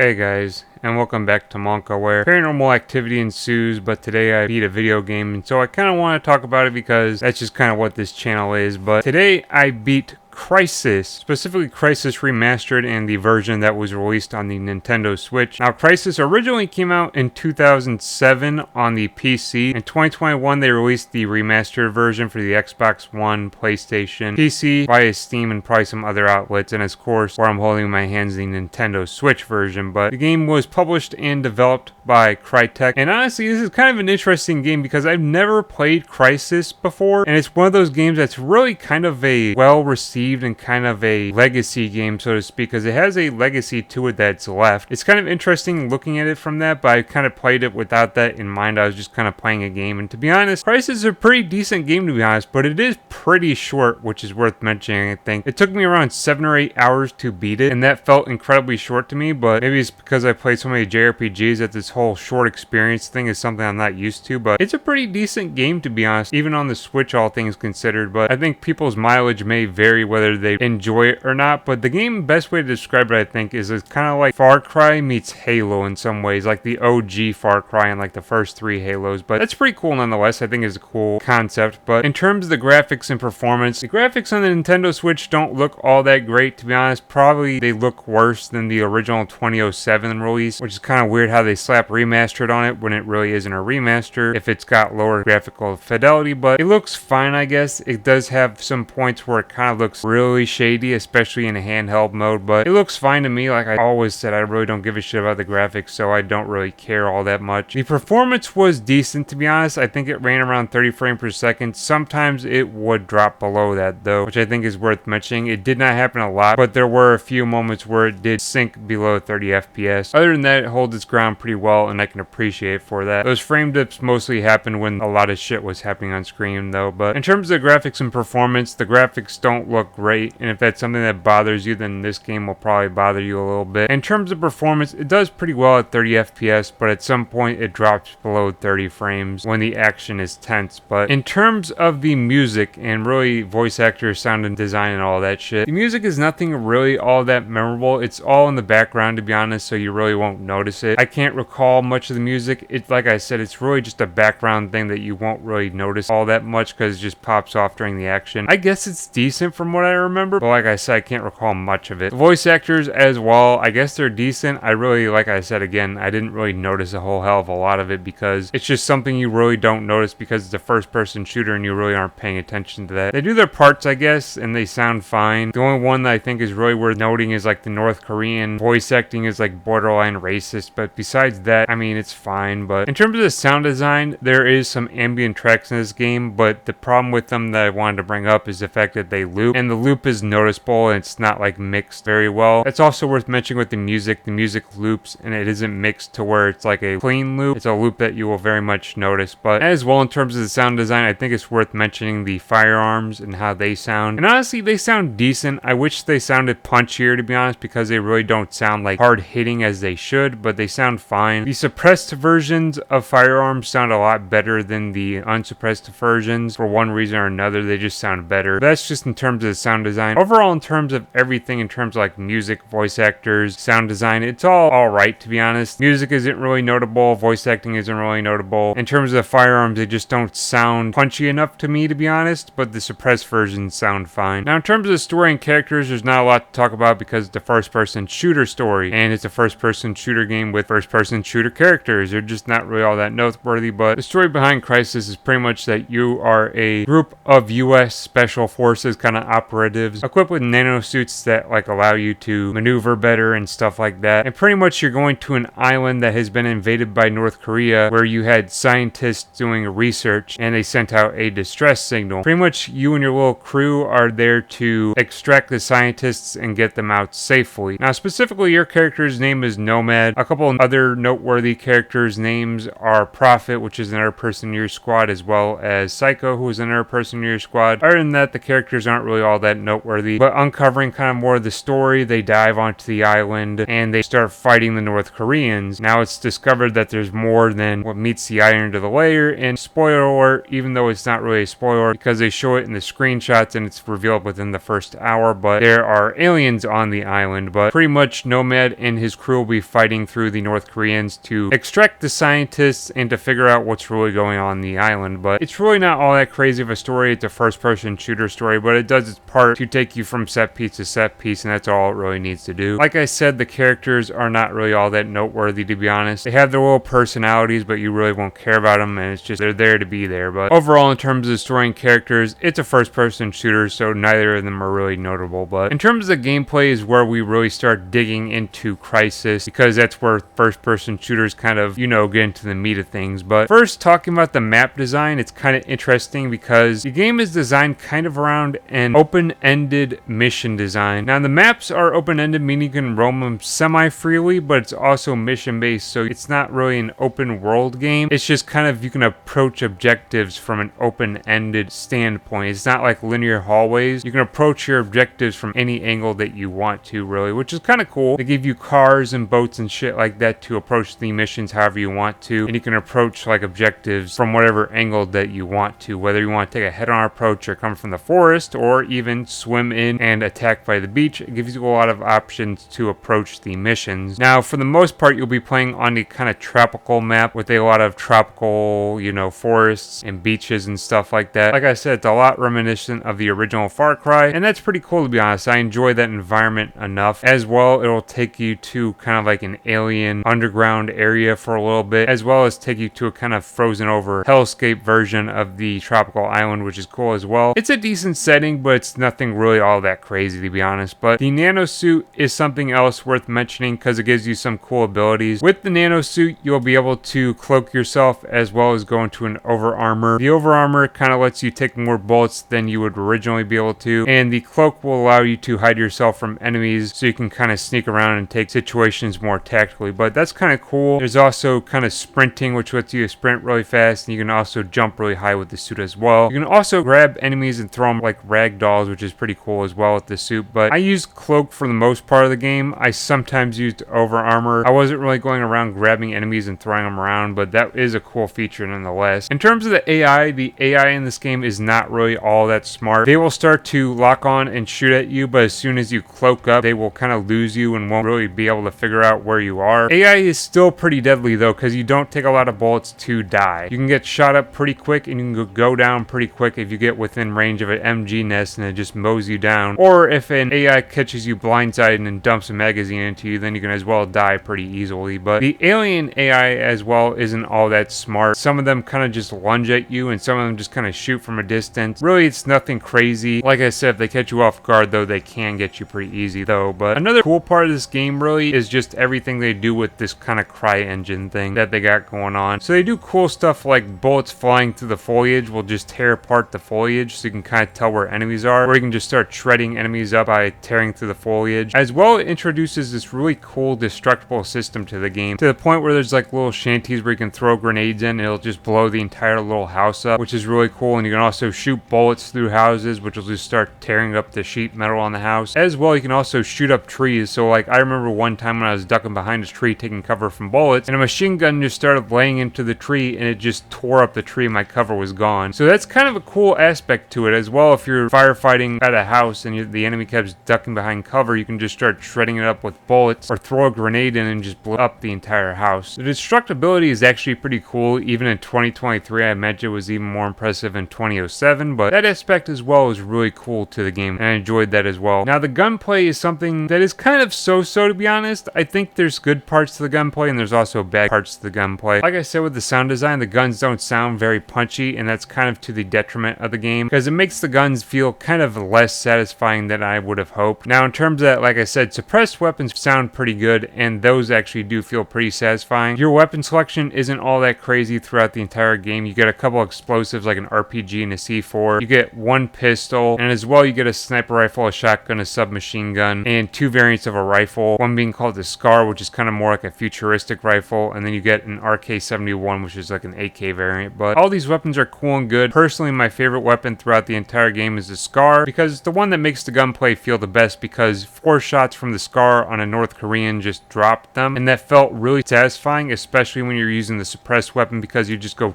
Hey guys, and welcome back to Monka, where paranormal activity ensues, but today I beat a video game, and so I kind of want to talk about it because that's just kind of what this channel is. But today I beat Crysis, specifically Crysis Remastered and the version that was released on the Nintendo Switch. Now, Crysis originally came out in 2007 on the PC. In 2021, they released the remastered version for the Xbox One, PlayStation, PC, via Steam, and probably some other outlets, and of course, where I'm holding in my hands the Nintendo Switch version. But the game was published and developed by Crytek, and honestly, this is kind of an interesting game because I've never played Crysis before, and it's one of those games that's really kind of a well-received and kind of a legacy game, so to speak, because it has a legacy to it that's left. It's kind of interesting looking at it from that, but I kind of played it without that in mind. I was just kind of playing a game, and to be honest, Crysis is a pretty decent game, to be honest, but it is pretty short, which is worth mentioning. I think it took me around 7 or 8 hours to beat it, and that felt incredibly short to me, but maybe it's because I played so many JRPGs that this whole short experience thing is something I'm not used to. But it's a pretty decent game, to be honest, even on the Switch, all things considered. But I think people's mileage may vary whether they enjoy it or not. But the game, best way to describe it, I think, is it's kind of like Far Cry meets Halo in some ways, like the OG Far Cry and like the first 3 Halos. But that's pretty cool nonetheless. I think it's a cool concept. But in terms of the graphics and performance, the graphics on the Nintendo Switch don't look all that great, to be honest. Probably they look worse than the original 2007 release, which is kind of weird how they slap remastered on it when it really isn't a remaster if it's got lower graphical fidelity. But it looks fine, I guess. It does have some points where it kind of looks really shady, especially in a handheld mode, but it looks fine to me. Like I always said, I really don't give a shit about the graphics, so I don't really care all that much. The performance was decent, to be honest. I think it ran around 30 frames per second. Sometimes it would drop below that though, which I think is worth mentioning. It did not happen a lot, but there were a few moments where it did sink below 30 FPS. Other than that, it holds its ground pretty well, and I can appreciate it for that. Those frame dips mostly happened when a lot of shit was happening on screen though. But in terms of the graphics and performance, the graphics don't look great, and if that's something that bothers you, then this game will probably bother you a little bit. In terms of performance, it does pretty well at 30 FPS, but at some point it drops below 30 frames when the action is tense. But in terms of the music and really voice actors, sound and design and all that shit, the music is nothing really all that memorable. It's all in the background, to be honest, so you really won't notice it. I can't recall much of the music. It's like I said, it's really just a background thing that you won't really notice all that much because it just pops off during the action. I guess it's decent from what I remember, but like I said, I can't recall much of it. The voice actors as well, I guess they're decent. I really, like I said again, I didn't really notice a whole hell of a lot of it because it's just something you really don't notice because it's a first-person shooter and you really aren't paying attention to that. They do their parts, I guess, and they sound fine. The only one that I think is really worth noting is like the North Korean voice acting is like borderline racist, but besides that, I mean, it's fine. But in terms of the sound design, there is some ambient tracks in this game, but the problem with them that I wanted to bring up is the fact that they loop, and the loop is noticeable and it's not like mixed very well. It's also worth mentioning with the music loops and it isn't mixed to where it's like a clean loop. It's a loop that you will very much notice. But as well, in terms of the sound design, I think it's worth mentioning the firearms and how they sound, and honestly they sound decent. I wish they sounded punchier, to be honest, because they really don't sound like hard hitting as they should, but they sound fine. The suppressed versions of firearms sound a lot better than the unsuppressed versions. For one reason or another, they just sound better. But that's just in terms of the sound design. Overall, in terms of everything, in terms of like music, voice actors, sound design, it's all alright, to be honest. Music isn't really notable, voice acting isn't really notable. In terms of the firearms, they just don't sound punchy enough to me, to be honest, but the suppressed versions sound fine. Now, in terms of the story and characters, there's not a lot to talk about because it's a first-person shooter story, and it's a first-person shooter game with first-person shooter characters. They're just not really all that noteworthy, but the story behind Crysis is pretty much that you are a group of U.S. Special Forces kind of operatives equipped with nanosuits that like allow you to maneuver better and stuff like that, and pretty much you're going to an island that has been invaded by North Korea where you had scientists doing research and they sent out a distress signal. Pretty much you and your little crew are there to extract the scientists and get them out safely. Now, specifically, your character's name is Nomad. A couple of other noteworthy characters' names are Prophet, which is another person in your squad, as well as Psycho, who is another person in your squad. Other than that, the characters aren't really all all that noteworthy. But uncovering kind of more of the story, they dive onto the island and they start fighting the North Koreans. Now it's discovered that there's more than what meets the eye under the layer, and spoiler alert, even though it's not really a spoiler because they show it in the screenshots and it's revealed within the first hour, but there are aliens on the island. But pretty much Nomad and his crew will be fighting through the North Koreans to extract the scientists and to figure out what's really going on the island. But it's really not all that crazy of a story. It's a first-person shooter story, but it does its part to take you from set piece to set piece, and that's all it really needs to do. Like I said, the characters are not really all that noteworthy, to be honest. They have their little personalities, but you really won't care about them, and it's just they're there to be there. But overall, in terms of the story and characters, it's a first-person shooter, so neither of them are really notable. But in terms of the gameplay is where we really start digging into Crysis, because that's where first-person shooters kind of, get into the meat of things. But first, talking about the map design, it's kind of interesting because the game is designed kind of around an open-ended mission design. Now, the maps are open-ended, meaning you can roam them semi-freely, but it's also mission-based, so it's not really an open-world game. It's just kind of, you can approach objectives from an open-ended standpoint. It's not like linear hallways. You can approach your objectives from any angle that you want to, really, which is kind of cool. They give you cars and boats and shit like that to approach the missions however you want to, and you can approach like objectives from whatever angle that you want to, whether you want to take a head-on approach or come from the forest or even swim in and attack by the beach. It gives you a lot of options to approach the missions. Now, for the most part, you'll be playing on the kind of tropical map with a lot of tropical, forests and beaches and stuff like that. Like I said, it's a lot reminiscent of the original Far Cry, and that's pretty cool, to be honest. I enjoy that environment enough. As well, it'll take you to kind of like an alien underground area for a little bit, as well as take you to a kind of frozen over hellscape version of the tropical island, which is cool as well. It's a decent setting, but it's nothing really all that crazy, to be honest. But the nano suit is something else worth mentioning because it gives you some cool abilities. With the nano suit, you'll be able to cloak yourself as well as go into an over armor. The over armor kind of lets you take more bullets than you would originally be able to, and the cloak will allow you to hide yourself from enemies so you can kind of sneak around and take situations more tactically. But that's kind of cool. There's also kind of sprinting, which lets you sprint really fast, and you can also jump really high with the suit as well. You can also grab enemies and throw them like rag dolls, which is pretty cool as well with the suit. But I used cloak for the most part of the game. I sometimes used over armor. I wasn't really going around grabbing enemies and throwing them around, but that is a cool feature nonetheless. In terms of the AI in this game is not really all that smart. They will start to lock on and shoot at you, but as soon as you cloak up, they will kind of lose you and won't really be able to figure out where you are. AI is still pretty deadly though, because you don't take a lot of bullets to die. You can get shot up pretty quick and you can go down pretty quick if you get within range of an MG nest and it just mows you down. Or if an AI catches you blindsided and dumps a magazine into you, then you can as well die pretty easily. But the alien AI as well isn't all that smart. Some of them kind of just lunge at you and some of them just kind of shoot from a distance. Really, it's nothing crazy. Like I said, if they catch you off guard though, they can get you pretty easy though. But another cool part of this game really is just everything they do with this kind of cry engine thing that they got going on. So they do cool stuff like bullets flying through the foliage will just tear apart the foliage so you can kind of tell where enemies are, or you can just start shredding enemies up by tearing through the foliage. As well, it introduces this really cool destructible system to the game, to the point where there's like little shanties where you can throw grenades in and it'll just blow the entire little house up, which is really cool. And you can also shoot bullets through houses, which will just start tearing up the sheet metal on the house. As well, you can also shoot up trees. So like I remember one time when I was ducking behind a tree taking cover from bullets, and a machine gun just started laying into the tree and it just tore up the tree and my cover was gone. So that's kind of a cool aspect to it as well. If you're firefighting at a house and the enemy keeps ducking behind cover, you can just start shredding it up with bullets or throw a grenade in and just blow up the entire house. The destructibility is actually pretty cool. Even in 2023, I imagine it was even more impressive in 2007, but that aspect as well is really cool to the game and I enjoyed that as well. Now the gunplay is something that is kind of so-so, to be honest. I think there's good parts to the gunplay and there's also bad parts to the gunplay. Like I said, with the sound design, the guns don't sound very punchy, and that's kind of to the detriment of the game because it makes the guns feel kind of less satisfying than I would have hoped. Now in terms of that, like I said, suppressed weapons sound pretty good and those actually do feel pretty satisfying. Your weapon selection isn't all that crazy throughout the entire game. You get a couple explosives like an RPG and a C4. You get one pistol, and as well you get a sniper rifle, a shotgun, a submachine gun, and two variants of a rifle. One being called the Scar, which is kind of more like a futuristic rifle, and then you get an RK-71, which is like an AK variant. But all these weapons are cool and good. Personally, my favorite weapon throughout the entire game is the Scar. Scar, because it's the one that makes the gunplay feel the best, because 4 shots from the Scar on a North Korean just dropped them, and that felt really satisfying, especially when you're using the suppressed weapon, because you just go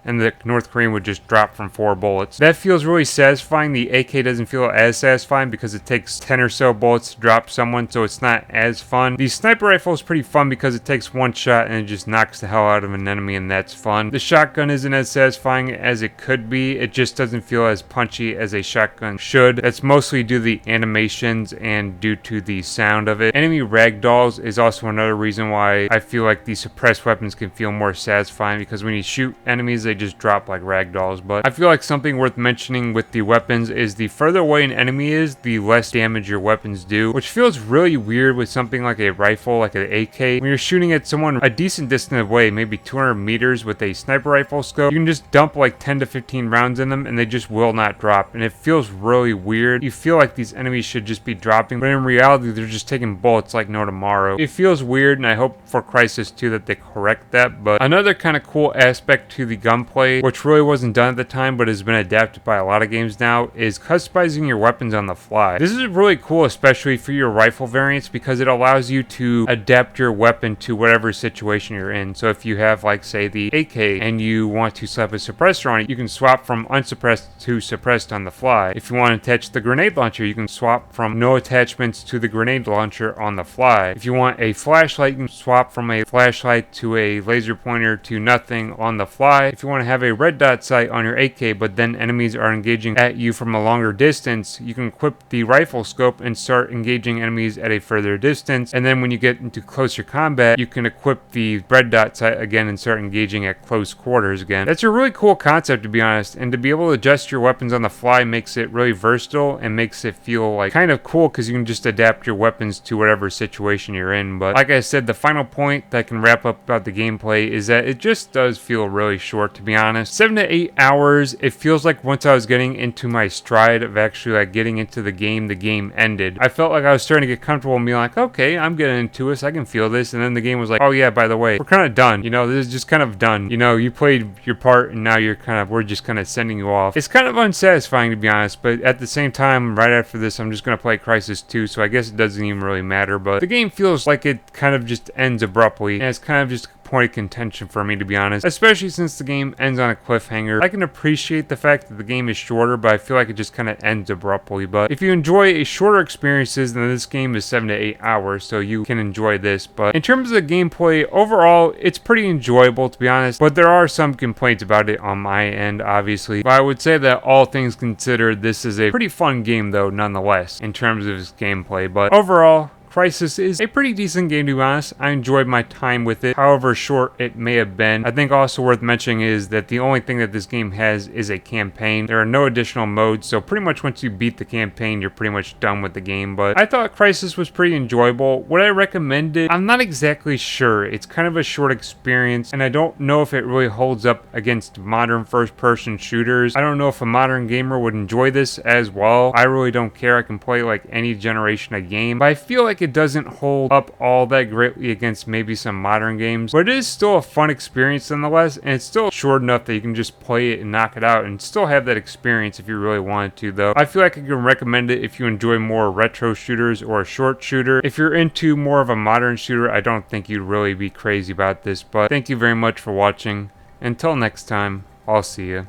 and the North Korean would just drop from 4 bullets. That feels really satisfying. The AK doesn't feel as satisfying because it takes 10 or so bullets to drop someone, so it's not as fun. The sniper rifle is pretty fun because it takes 1 shot and it just knocks the hell out of an enemy, and that's fun. The shotgun isn't as satisfying as it could be. It just doesn't feel as punchy as a shotgun should. That's mostly due to the animations and due to the sound of it. Enemy ragdolls is also another reason why I feel like the suppressed weapons can feel more satisfying, because when you shoot enemies, they just drop like ragdolls. But I feel like something worth mentioning with the weapons is the further away an enemy is, the less damage your weapons do, which feels really weird with something like a rifle, like an AK. When you're shooting at someone a decent distance away, maybe 200 meters with a sniper rifle scope, you can just dump like 10 to 15 rounds in them and they just will not drop, and it feels really weird. You feel like these enemies should just be dropping, but in reality they're just taking bullets like no tomorrow. It feels weird, and I hope for Crysis 2 that they correct that. But another kind of cool aspect to the gunplay, which really wasn't done at the time but has been adapted by a lot of games now, is customizing your weapons on the fly. This is really cool, especially for your rifle variants, because it allows you to adapt your weapon to whatever situation you're in. So if you have, like, say, the AK and you want to slap a suppressor on it, you can swap from unsuppressed to suppressed on the fly. If you want to attach the grenade launcher, you can swap from no attachments to the grenade launcher on the fly. If you want a flashlight, you can swap from a flashlight to a laser pointer to nothing on the fly. If you want to have a red dot sight on your AK, but then enemies are engaging at you from a longer distance, you can equip the rifle scope and start engaging enemies at a further distance. And then when you get into closer combat, you can equip the red dot sight again and start engaging at close quarters again. That's a really cool concept, to be honest, and to be able to adjust your weapons on the fly makes it really versatile and makes it feel like kind of cool, because you can just adapt your weapons to whatever situation you're in. But like I said, the final point that can wrap up about the gameplay is that it just does feel really short, to be honest. 7 to 8 hours. It feels like once I was getting into my stride of actually like getting into the game ended. I felt like I was starting to get comfortable and be like, okay, I'm getting into this, I can feel this, and then the game was like, oh yeah, by the way, we're kind of done. You know, this is just kind of done. You know, you played your part and now we're just kind of sending you off. It's kind of unsatisfying, to be honest, but at the same time, right after this, I'm just going to play Crysis 2, so I guess it doesn't even really matter. But the game feels like it kind of just ends abruptly, and it's kind of just point of contention for me, to be honest, especially since the game ends on a cliffhanger. I can appreciate the fact that the game is shorter, but I feel like it just kind of ends abruptly. But if you enjoy a shorter experiences, then this game is 7 to 8 hours, so you can enjoy this. But in terms of the gameplay, overall, it's pretty enjoyable, to be honest, but there are some complaints about it on my end, obviously. But I would say that all things considered, this is a pretty fun game, though, nonetheless, in terms of its gameplay. But overall, Crysis is a pretty decent game, to be honest. I enjoyed my time with it, however short it may have been. I think also worth mentioning is that the only thing that this game has is a campaign. There are no additional modes, so pretty much once you beat the campaign, you're pretty much done with the game. But I thought Crysis was pretty enjoyable. Would I recommend it? I'm not exactly sure. It's kind of a short experience, and I don't know if it really holds up against modern first-person shooters. I don't know if a modern gamer would enjoy this as well. I really don't care. I can play like any generation of game, but I feel like it doesn't hold up all that greatly against maybe some modern games, but it is still a fun experience nonetheless, and it's still short enough that you can just play it and knock it out and still have that experience if you really wanted to, though. I feel like I can recommend it if you enjoy more retro shooters or a short shooter. If you're into more of a modern shooter, I don't think you'd really be crazy about this, but thank you very much for watching. Until next time, I'll see you.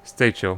Stay chill.